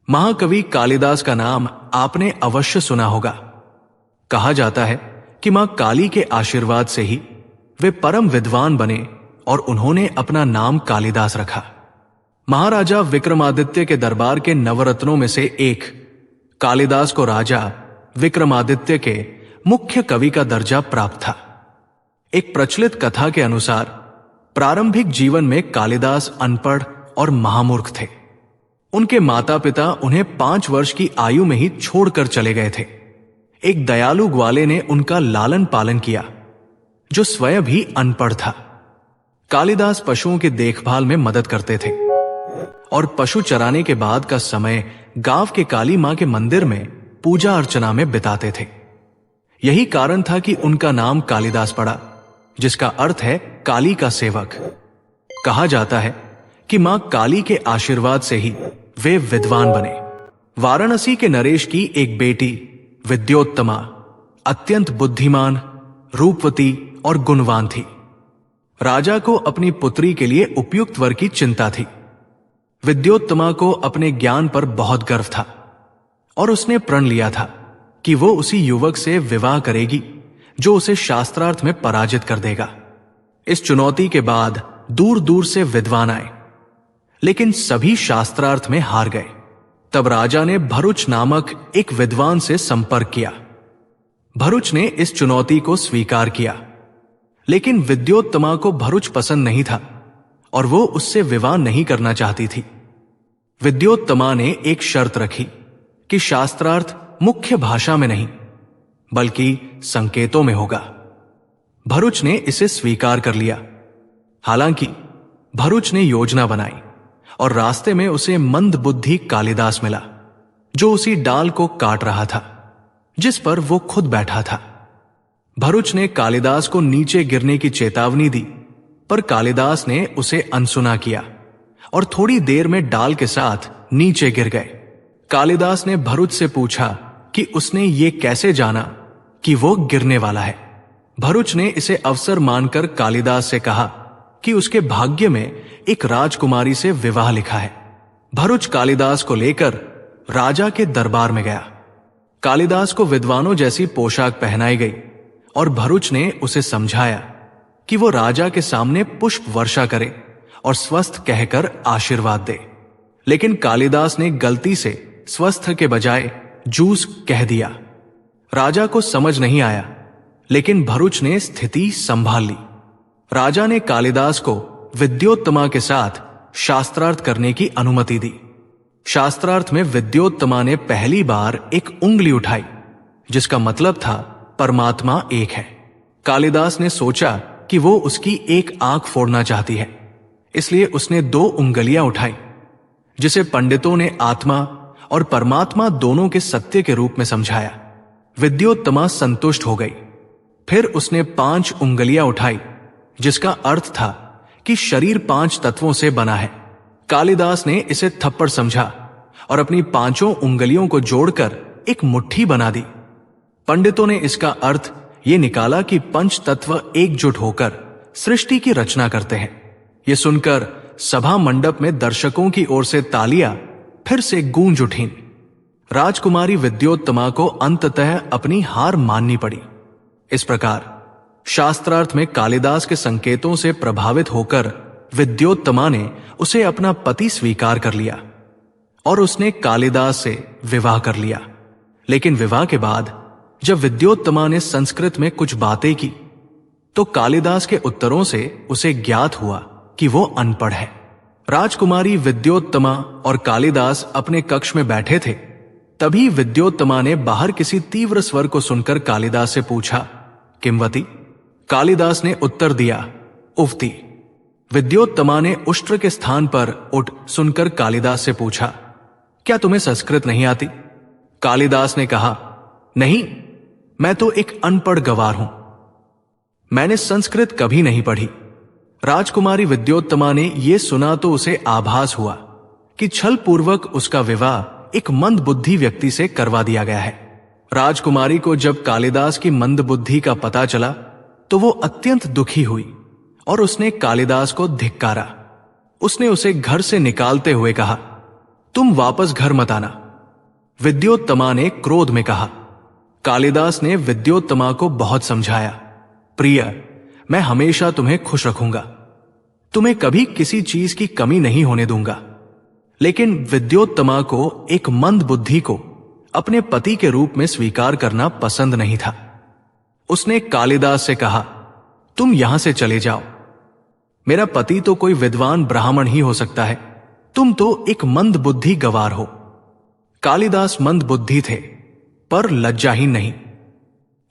महाकवि कालिदास का नाम आपने अवश्य सुना होगा। कहा जाता है कि मां काली के आशीर्वाद से ही वे परम विद्वान बने और उन्होंने अपना नाम कालिदास रखा। महाराजा विक्रमादित्य के दरबार के नवरत्नों में से एक कालिदास को राजा विक्रमादित्य के मुख्य कवि का दर्जा प्राप्त था। एक प्रचलित कथा के अनुसार प्रारंभिक जीवन में कालिदास अनपढ़ और महामूर्ख थे। उनके माता पिता उन्हें 5 वर्ष की आयु में ही छोड़कर चले गए थे। एक दयालु ग्वाले ने उनका लालन पालन किया, जो स्वयं भी अनपढ़ था। कालिदास पशुओं की देखभाल में मदद करते थे और पशु चराने के बाद का समय गांव के काली मां के मंदिर में पूजा अर्चना में बिताते थे। यही कारण था कि उनका नाम कालिदास पड़ा, जिसका अर्थ है काली का सेवक। कहा जाता है कि मां काली के आशीर्वाद से ही वे विद्वान बने। वाराणसी के नरेश की एक बेटी विद्योत्तमा अत्यंत बुद्धिमान, रूपवती और गुणवान थी। राजा को अपनी पुत्री के लिए उपयुक्त वर की चिंता थी। विद्योत्तमा को अपने ज्ञान पर बहुत गर्व था और उसने प्रण लिया था कि वो उसी युवक से विवाह करेगी जो उसे शास्त्रार्थ में पराजित कर देगा। इस चुनौती के बाद दूर दूर से विद्वान आए, लेकिन सभी शास्त्रार्थ में हार गए। तब राजा ने भरुच नामक एक विद्वान से संपर्क किया। भरुच ने इस चुनौती को स्वीकार किया, लेकिन विद्योत्तमा को भरुच पसंद नहीं था और वो उससे विवाह नहीं करना चाहती थी। विद्योत्तमा ने एक शर्त रखी कि शास्त्रार्थ मुख्य भाषा में नहीं बल्कि संकेतों में होगा। भरुच ने इसे स्वीकार कर लिया। हालांकि भरुच ने योजना बनाई और रास्ते में उसे मंद बुद्धि कालिदास मिला, जो उसी डाल को काट रहा था जिस पर वो खुद बैठा था। भरुच ने कालिदास को नीचे गिरने की चेतावनी दी, पर कालिदास ने उसे अनसुना किया और थोड़ी देर में डाल के साथ नीचे गिर गए। कालिदास ने भरुच से पूछा कि उसने ये कैसे जाना कि वो गिरने वाला है। भरुच ने इसे अवसर मानकर कालिदास से कहा कि उसके भाग्य में एक राजकुमारी से विवाह लिखा है। भरुच कालिदास को लेकर राजा के दरबार में गया। कालिदास को विद्वानों जैसी पोशाक पहनाई गई और भरुच ने उसे समझाया कि वो राजा के सामने पुष्प वर्षा करे और स्वस्थ कहकर आशीर्वाद दे। लेकिन कालिदास ने गलती से स्वस्थ के बजाय जूस कह दिया। राजा को समझ नहीं आया, लेकिन भरुच ने स्थिति संभाल ली। राजा ने कालिदास को विद्योत्तमा के साथ शास्त्रार्थ करने की अनुमति दी। शास्त्रार्थ में विद्योत्तमा ने पहली बार एक उंगली उठाई, जिसका मतलब था परमात्मा एक है। कालिदास ने सोचा कि वो उसकी एक आंख फोड़ना चाहती है, इसलिए उसने 2 उंगलियां उठाई, जिसे पंडितों ने आत्मा और परमात्मा दोनों के सत्य के रूप में समझाया। विद्योत्तमा संतुष्ट हो गई। फिर उसने 5 उंगलियां उठाई, जिसका अर्थ था कि शरीर 5 तत्वों से बना है। कालिदास ने इसे थप्पड़ समझा और अपनी 5 उंगलियों को जोड़कर एक मुट्ठी बना दी। पंडितों ने इसका अर्थ ये निकाला कि 5 तत्व एकजुट होकर सृष्टि की रचना करते हैं। ये सुनकर सभा मंडप में दर्शकों की ओर से तालियां फिर से गूंज उठीं। राजकुमारी विद्योत्तमा को अंततः अपनी हार माननी पड़ी। इस प्रकार शास्त्रार्थ में कालिदास के संकेतों से प्रभावित होकर विद्योत्तमा ने उसे अपना पति स्वीकार कर लिया और उसने कालिदास से विवाह कर लिया। लेकिन विवाह के बाद जब विद्योत्तमा ने संस्कृत में कुछ बातें की, तो कालिदास के उत्तरों से उसे ज्ञात हुआ कि वो अनपढ़ है। राजकुमारी विद्योत्तमा और कालिदास अपने कक्ष में बैठे थे। तभी विद्योत्तमा ने बाहर किसी तीव्र स्वर को सुनकर कालिदास से पूछा, किंवती? कालिदास ने उत्तर दिया, उफ्ती। विद्योत्तमा ने उष्ट्र के स्थान पर उठ सुनकर कालिदास से पूछा, क्या तुम्हें संस्कृत नहीं आती? कालिदास ने कहा, नहीं, मैं तो एक अनपढ़ गवार हूं, मैंने संस्कृत कभी नहीं पढ़ी। राजकुमारी विद्योत्तमा ने यह सुना तो उसे आभास हुआ कि छल पूर्वक उसका विवाह एक मंद बुद्धि व्यक्ति से करवा दिया गया है। राजकुमारी को जब कालिदास की मंद बुद्धि का पता चला तो वो अत्यंत दुखी हुई और उसने कालिदास को धिक्कारा। उसने उसे घर से निकालते हुए कहा, तुम वापस घर मत आना, विद्योत्तमा ने क्रोध में कहा। कालिदास ने विद्योत्तमा को बहुत समझाया, प्रिय, मैं हमेशा तुम्हें खुश रखूंगा, तुम्हें कभी किसी चीज की कमी नहीं होने दूंगा। लेकिन विद्योत्तमा को एक मंद बुद्धि को अपने पति के रूप में स्वीकार करना पसंद नहीं था। उसने कालिदास से कहा, तुम यहां से चले जाओ, मेरा पति तो कोई विद्वान ब्राह्मण ही हो सकता है, तुम तो एक मंद बुद्धि गवार हो। कालिदास मंद बुद्धि थे, पर लज्जाहीन नहीं।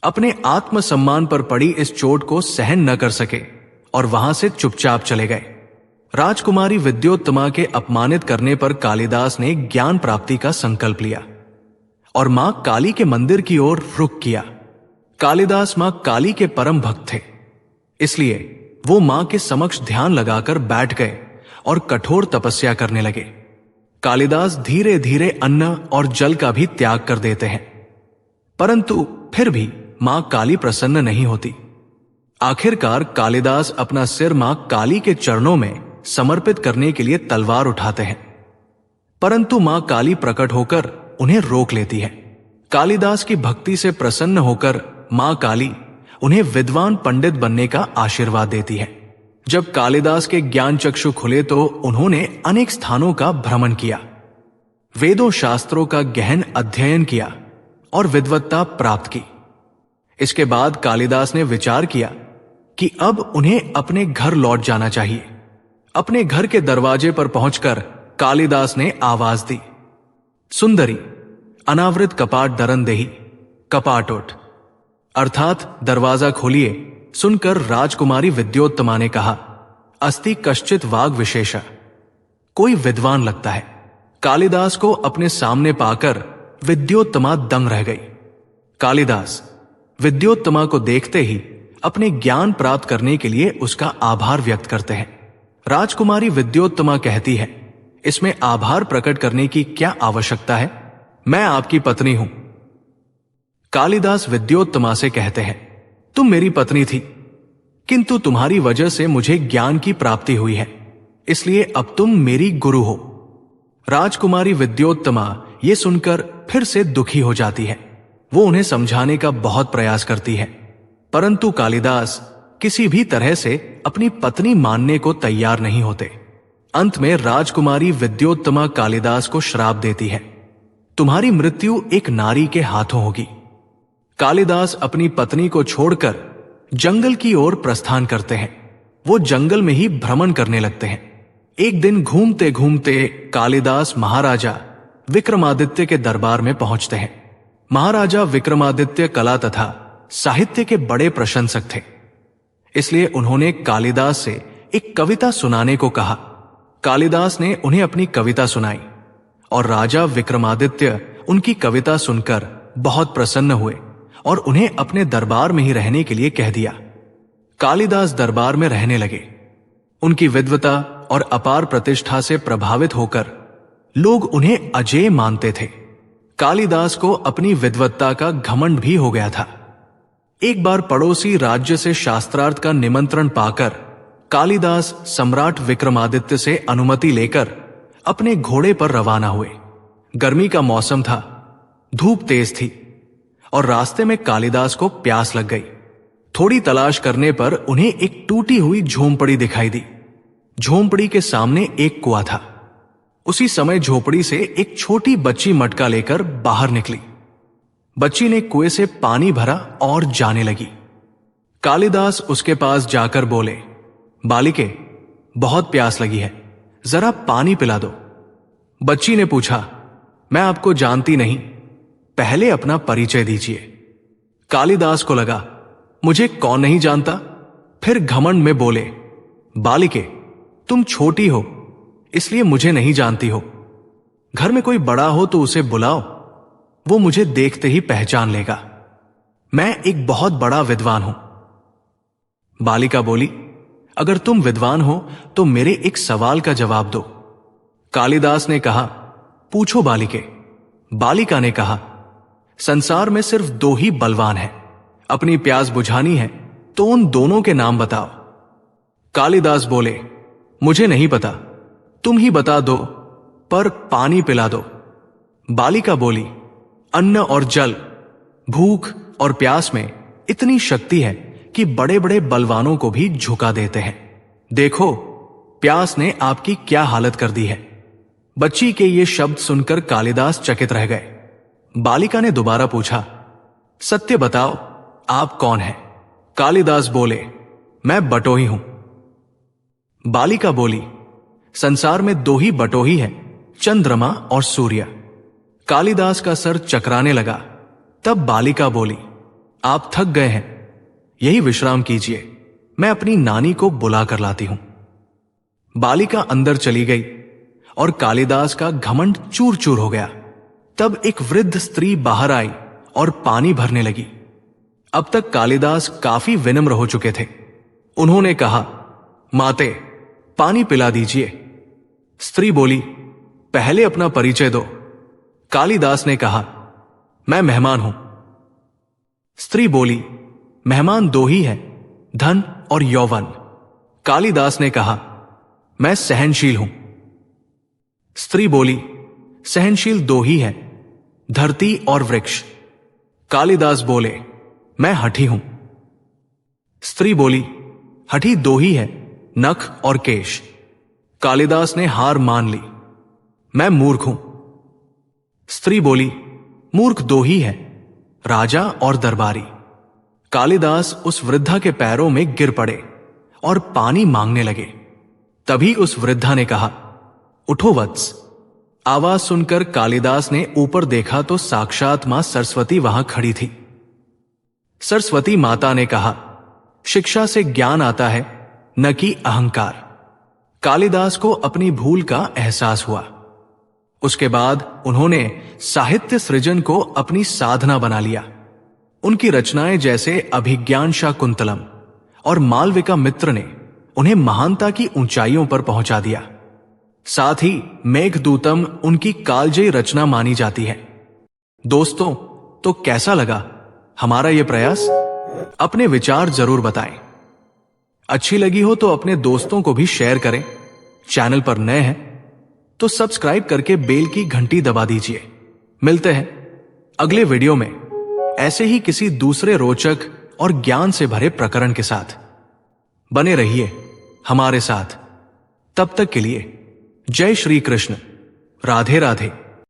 अपने आत्मसम्मान पर पड़ी इस चोट को सहन न कर सके और वहां से चुपचाप चले गए। राजकुमारी विद्योत्तमा के अपमानित करने पर कालिदास ने ज्ञान प्राप्ति का संकल्प लिया और मां काली के मंदिर की ओर रुख किया। कालिदास मां काली के परम भक्त थे, इसलिए वो मां के समक्ष ध्यान लगाकर बैठ गए और कठोर तपस्या करने लगे। कालिदास धीरे धीरे अन्न और जल का भी त्याग कर देते हैं, परंतु फिर भी मां काली प्रसन्न नहीं होती। आखिरकार कालिदास अपना सिर मां काली के चरणों में समर्पित करने के लिए तलवार उठाते हैं, परंतु मां काली प्रकट होकर उन्हें रोक लेती है। कालिदास की भक्ति से प्रसन्न होकर मां काली उन्हें विद्वान पंडित बनने का आशीर्वाद देती है। जब कालिदास के ज्ञान चक्षु खुले तो उन्होंने अनेक स्थानों का भ्रमण किया, वेदों शास्त्रों का गहन अध्ययन किया और विद्वत्ता प्राप्त की। इसके बाद कालिदास ने विचार किया कि अब उन्हें अपने घर लौट जाना चाहिए। अपने घर के दरवाजे पर पहुंचकर कालिदास ने आवाज दी, सुंदरी, अनावृत कपाट दरन देही, कपाट उठ, अर्थात दरवाजा खोलिए। सुनकर राजकुमारी विद्योत्तमा ने कहा, अस्ति कश्चित वाग विशेष, कोई विद्वान लगता है। कालिदास को अपने सामने पाकर विद्योत्तमा दंग रह गई। कालिदास विद्योत्तमा को देखते ही अपने ज्ञान प्राप्त करने के लिए उसका आभार व्यक्त करते हैं। राजकुमारी विद्योत्तमा कहती है, इसमें आभार प्रकट करने की क्या आवश्यकता है, मैं आपकी पत्नी हूं। कालिदास विद्योत्तमा से कहते हैं, तुम मेरी पत्नी थी, किंतु तुम्हारी वजह से मुझे ज्ञान की प्राप्ति हुई है, इसलिए अब तुम मेरी गुरु हो। राजकुमारी विद्योत्तमा ये सुनकर फिर से दुखी हो जाती है। वो उन्हें समझाने का बहुत प्रयास करती है, परंतु कालिदास किसी भी तरह से अपनी पत्नी मानने को तैयार नहीं होते। अंत में राजकुमारी विद्योत्तमा कालिदास को श्राप देती है, तुम्हारी मृत्यु एक नारी के हाथों होगी। कालिदास अपनी पत्नी को छोड़कर जंगल की ओर प्रस्थान करते हैं। वो जंगल में ही भ्रमण करने लगते हैं। एक दिन घूमते घूमते कालिदास महाराजा विक्रमादित्य के दरबार में पहुंचते हैं। महाराजा विक्रमादित्य कला तथा साहित्य के बड़े प्रशंसक थे, इसलिए उन्होंने कालिदास से एक कविता सुनाने को कहा। कालिदास ने उन्हें अपनी कविता सुनाई और राजा विक्रमादित्य उनकी कविता सुनकर बहुत प्रसन्न हुए और उन्हें अपने दरबार में ही रहने के लिए कह दिया। कालिदास दरबार में रहने लगे। उनकी विद्वता और अपार प्रतिष्ठा से प्रभावित होकर लोग उन्हें अजेय मानते थे। कालिदास को अपनी विद्वत्ता का घमंड भी हो गया था। एक बार पड़ोसी राज्य से शास्त्रार्थ का निमंत्रण पाकर कालिदास सम्राट विक्रमादित्य से अनुमति लेकर अपने घोड़े पर रवाना हुए। गर्मी का मौसम था, धूप तेज थी और रास्ते में कालिदास को प्यास लग गई। थोड़ी तलाश करने पर उन्हें एक टूटी हुई झोंपड़ी दिखाई दी। झोंपड़ी के सामने एक कुआं था। उसी समय झोपड़ी से एक छोटी बच्ची मटका लेकर बाहर निकली। बच्ची ने कुएं से पानी भरा और जाने लगी। कालिदास उसके पास जाकर बोले, बालिके, बहुत प्यास लगी है, जरा पानी पिला दो। बच्ची ने पूछा, मैं आपको जानती नहीं, पहले अपना परिचय दीजिए। कालिदास को लगा, मुझे कौन नहीं जानता। फिर घमंड में बोले, बालिके, तुम छोटी हो इसलिए मुझे नहीं जानती हो। घर में कोई बड़ा हो तो उसे बुलाओ, वो मुझे देखते ही पहचान लेगा। मैं एक बहुत बड़ा विद्वान हूं। बालिका बोली, अगर तुम विद्वान हो तो मेरे एक सवाल का जवाब दो। कालिदास ने कहा, पूछो बालिके। बालिका ने कहा, संसार में सिर्फ दो ही बलवान हैं, अपनी प्यास बुझानी है तो उन दोनों के नाम बताओ। कालिदास बोले, मुझे नहीं पता, तुम ही बता दो, पर पानी पिला दो। बालिका बोली, अन्न और जल, भूख और प्यास में इतनी शक्ति है कि बड़े बड़े बलवानों को भी झुका देते हैं। देखो, प्यास ने आपकी क्या हालत कर दी है। बच्ची के ये शब्द सुनकर कालिदास चकित रह गए। बालिका ने दोबारा पूछा, सत्य बताओ, आप कौन हैं? कालिदास बोले, मैं बटोही हूं। बालिका बोली, संसार में दो ही बटोही है, चंद्रमा और सूर्य। कालिदास का सर चकराने लगा। तब बालिका बोली, आप थक गए हैं, यही विश्राम कीजिए, मैं अपनी नानी को बुला कर लाती हूं। बालिका अंदर चली गई और कालिदास का घमंड चूर चूर हो गया। तब एक वृद्ध स्त्री बाहर आई और पानी भरने लगी। अब तक कालिदास काफी विनम्र हो चुके थे। उन्होंने कहा, माते, पानी पिला दीजिए। स्त्री बोली, पहले अपना परिचय दो। कालिदास ने कहा, मैं मेहमान हूं। स्त्री बोली, मेहमान दो ही है, धन और यौवन। कालिदास ने कहा, मैं सहनशील हूं। स्त्री बोली, सहनशील दो ही है, धरती और वृक्ष। कालिदास बोले, मैं हठी हूं। स्त्री बोली, हठी दो ही है, नख और केश। कालिदास ने हार मान ली, मैं मूर्ख हूं। स्त्री बोली, मूर्ख दो ही है, राजा और दरबारी। कालिदास उस वृद्धा के पैरों में गिर पड़े और पानी मांगने लगे। तभी उस वृद्धा ने कहा, उठो वत्स। आवाज सुनकर कालिदास ने ऊपर देखा तो साक्षात मां सरस्वती वहां खड़ी थी। सरस्वती माता ने कहा, शिक्षा से ज्ञान आता है, न कि अहंकार। कालिदास को अपनी भूल का एहसास हुआ। उसके बाद उन्होंने साहित्य सृजन को अपनी साधना बना लिया। उनकी रचनाएं जैसे अभिज्ञान शाकुंतलम और मालविका मित्र ने उन्हें महानता की ऊंचाइयों पर पहुंचा दिया। साथ ही मेघदूतम उनकी कालजयी रचना मानी जाती है। दोस्तों, तो कैसा लगा हमारा यह प्रयास? अपने विचार जरूर बताएं। अच्छी लगी हो तो अपने दोस्तों को भी शेयर करें। चैनल पर नए हैं तो सब्सक्राइब करके बेल की घंटी दबा दीजिए। मिलते हैं अगले वीडियो में ऐसे ही किसी दूसरे रोचक और ज्ञान से भरे प्रकरण के साथ। बने रहिए हमारे साथ। तब तक के लिए जय श्री कृष्ण, राधे राधे।